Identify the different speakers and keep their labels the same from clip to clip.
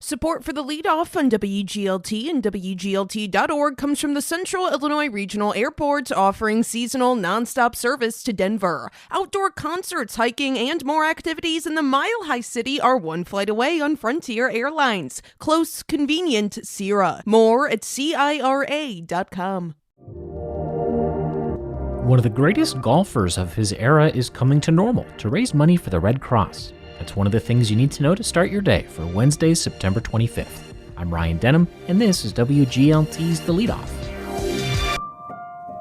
Speaker 1: Support for the Leadoff on WGLT and WGLT.org comes from the Central Illinois Regional Airport, offering seasonal nonstop service to Denver. Outdoor concerts, hiking, and more activities in the Mile High City are one flight away on Frontier Airlines. Close, convenient, Sierra. More at CIRA.com.
Speaker 2: One of the greatest golfers of his era is coming to Normal to raise money for the Red Cross. That's one of the things you need to know to start your day for Wednesday, September 25th. I'm Ryan Denham, and this is WGLT's The Leadoff.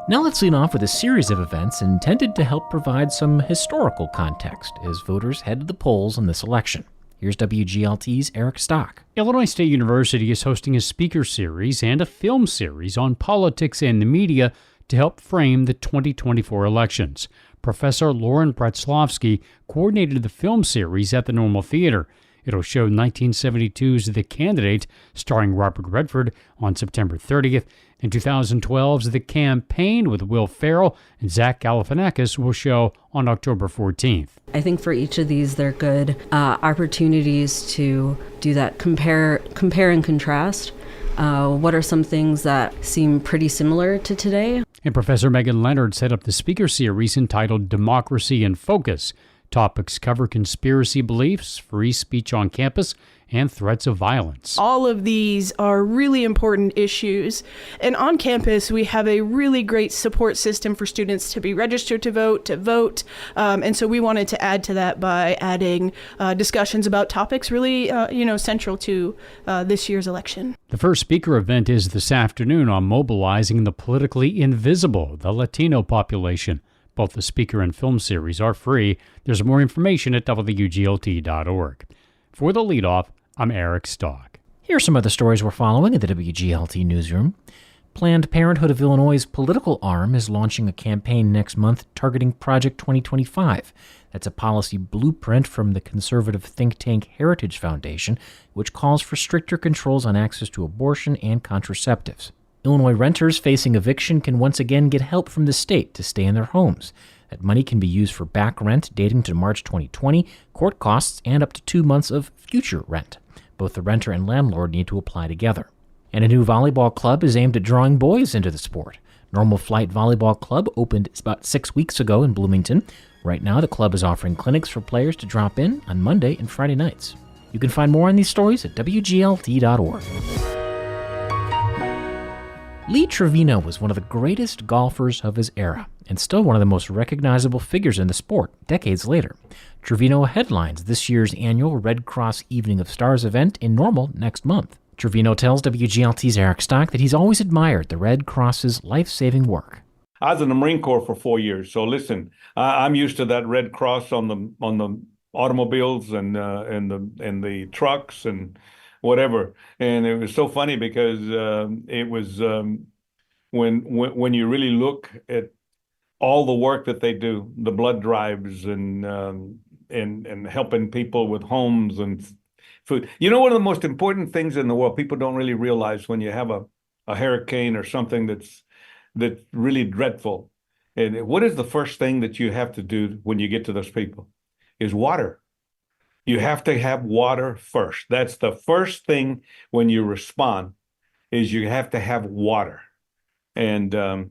Speaker 2: Now let's lead off with a series of events intended to help provide some historical context as voters head to the polls in this election. Here's WGLT's Eric Stock.
Speaker 3: Illinois State University is hosting a speaker series and a film series on politics and the media to help frame the 2024 elections. Professor Lauren Bratzlovsky coordinated the film series at the Normal Theater. It'll show 1972's The Candidate, starring Robert Redford, on September 30th, and 2012's The Campaign with Will Ferrell and Zach Galifianakis will show on October 14th.
Speaker 4: I think for each of these, they're good opportunities to do that compare and contrast. What are some things that seem pretty similar to today?
Speaker 3: And Professor Megan Leonard set up the speaker series entitled Democracy in Focus. Topics cover conspiracy beliefs, free speech on campus, and threats of violence.
Speaker 5: All of these are really important issues. And on campus, we have a really great support system for students to be registered to vote. And so we wanted to add to that by adding discussions about topics really, central to this year's election.
Speaker 3: The first speaker event is this afternoon on mobilizing the politically invisible, the Latino population. Both the speaker and film series are free. There's more information at WGLT.org. For The Leadoff, I'm Eric Stock.
Speaker 2: Here are some other stories we're following at the WGLT newsroom. Planned Parenthood of Illinois' political arm is launching a campaign next month targeting Project 2025. That's a policy blueprint from the conservative think tank Heritage Foundation, which calls for stricter controls on access to abortion and contraceptives. Illinois renters facing eviction can once again get help from the state to stay in their homes. That money can be used for back rent dating to March 2020, court costs, and up to 2 months of future rent. Both the renter and landlord need to apply together. And a new volleyball club is aimed at drawing boys into the sport. Normal Flight Volleyball Club opened about 6 weeks ago in Bloomington. Right now, the club is offering clinics for players to drop in on Monday and Friday nights. You can find more on these stories at WGLT.org. Lee Trevino was one of the greatest golfers of his era, and still one of the most recognizable figures in the sport decades later. Trevino headlines this year's annual Red Cross Evening of Stars event in Normal next month. Trevino tells WGLT's Eric Stock that he's always admired the Red Cross's life-saving work.
Speaker 6: I was in the Marine Corps for 4 years, so listen, I'm used to that Red Cross on the automobiles and the trucks and whatever. And it was so funny because it was when you really look at all the work that they do, the blood drives and helping people with homes and food. You know, one of the most important things in the world, people don't really realize when you have a hurricane or something that's really dreadful. And what is the first thing that you have to do when you get to those people? Is water. You have to have water first. That's the first thing when you respond, is you have to have water. And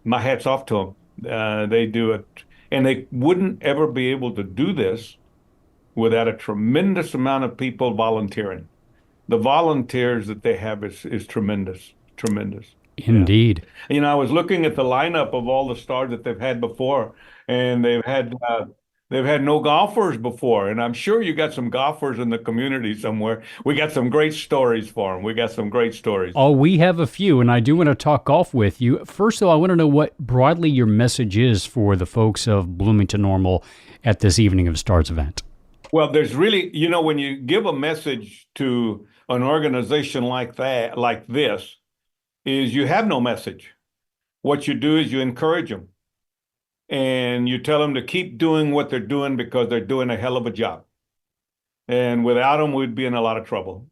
Speaker 6: my hat's off to them. They do it. And they wouldn't ever be able to do this without a tremendous amount of people volunteering. The volunteers that they have is tremendous.
Speaker 3: Indeed.
Speaker 6: Yeah. You know, I was looking at the lineup of all the stars that they've had before, and they've had no golfers before, and I'm sure you got some golfers in the community somewhere. We got some great stories for them. We got some great stories.
Speaker 3: Oh, we have a few, and I do want to talk golf with you. First, though, I want to know what broadly your message is for the folks of Bloomington Normal at this Evening of Stars event.
Speaker 6: Well, there's really, you know, when you give a message to an organization like this, is you have no message. What you do is you encourage them. And you tell them to keep doing what they're doing because they're doing a hell of a job. And without them, we'd be in a lot of trouble.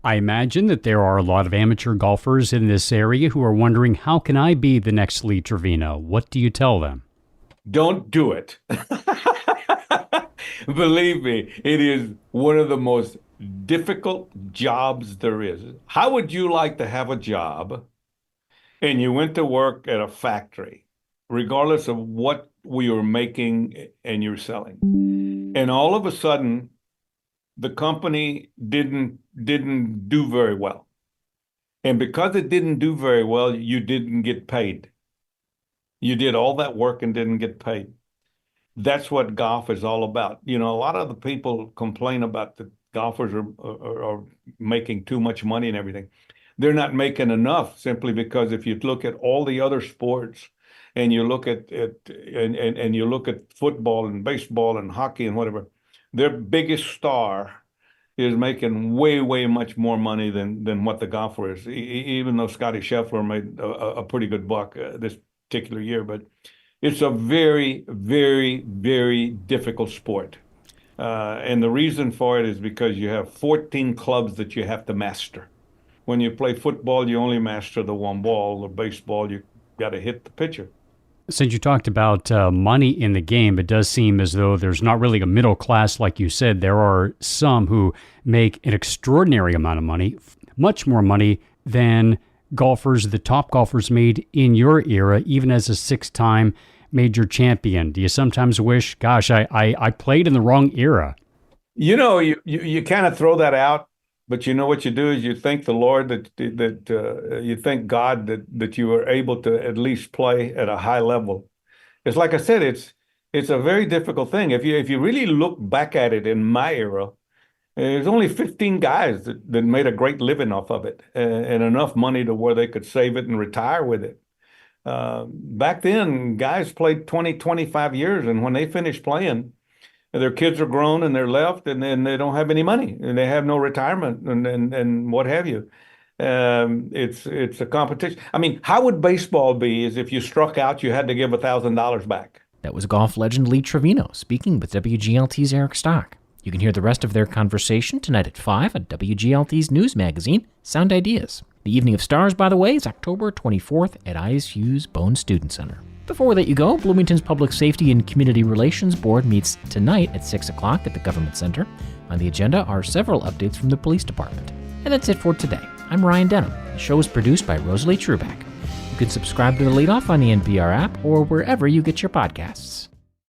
Speaker 6: I
Speaker 3: imagine that there are a lot of amateur golfers in this area who are wondering, how can I be the next Lee Trevino? What do you tell them?
Speaker 6: Don't do it. Believe me, it is one of the most difficult jobs there is. How would you like to have a job and you went to work at a factory, regardless of what we were making and you're selling, and all of a sudden the company didn't do very well. And because it didn't do very well, you didn't get paid. You did all that work and didn't get paid. That's what golf is all about. You know, a lot of the people complain about the golfers are making too much money and everything. They're not making enough simply because if you look at all the other sports and you look at and you look at football and baseball and hockey and whatever, their biggest star is making way much more money than what the golfer is. Even though Scotty Scheffler made a pretty good buck this particular year, but it's a very difficult sport. And the reason for it is because you have 14 clubs that you have to master. When you play football, you only master the one ball. Or baseball, you got to hit the pitcher.
Speaker 3: Since you talked about money in the game, it does seem as though there's not really a middle class, like you said. There are some who make an extraordinary amount of money, much more money than the top golfers made in your era, even as a 6-time major champion. Do you sometimes wish, gosh, I played in the wrong era?
Speaker 6: You know, you kind of throw that out, but you know what you do is you thank the Lord that you thank God that you were able to at least play at a high level. It's like I said, it's a very difficult thing. If you really look back at it in my era, there's only 15 guys that made a great living off of it and enough money to where they could save it and retire with it. Back then, guys played 20, 25 years, and when they finished playing, their kids are grown and they're left, and then they don't have any money, and they have no retirement, and what have you. It's a competition. I mean, how would baseball be is if you struck out, you had to give $1,000 back?
Speaker 2: That was golf legend Lee Trevino speaking with WGLT's Eric Stock. You can hear the rest of their conversation tonight at 5 on WGLT's news magazine, Sound Ideas. The Evening of Stars, by the way, is October 24th at ISU's Bone Student Center. Before we let you go, Bloomington's Public Safety and Community Relations Board meets tonight at 6 o'clock at the Government Center. On the agenda are several updates from the police department. And that's it for today. I'm Ryan Denham. The show is produced by Rosalie Truback. You can subscribe to the Leadoff on the NPR app or wherever you get your podcasts.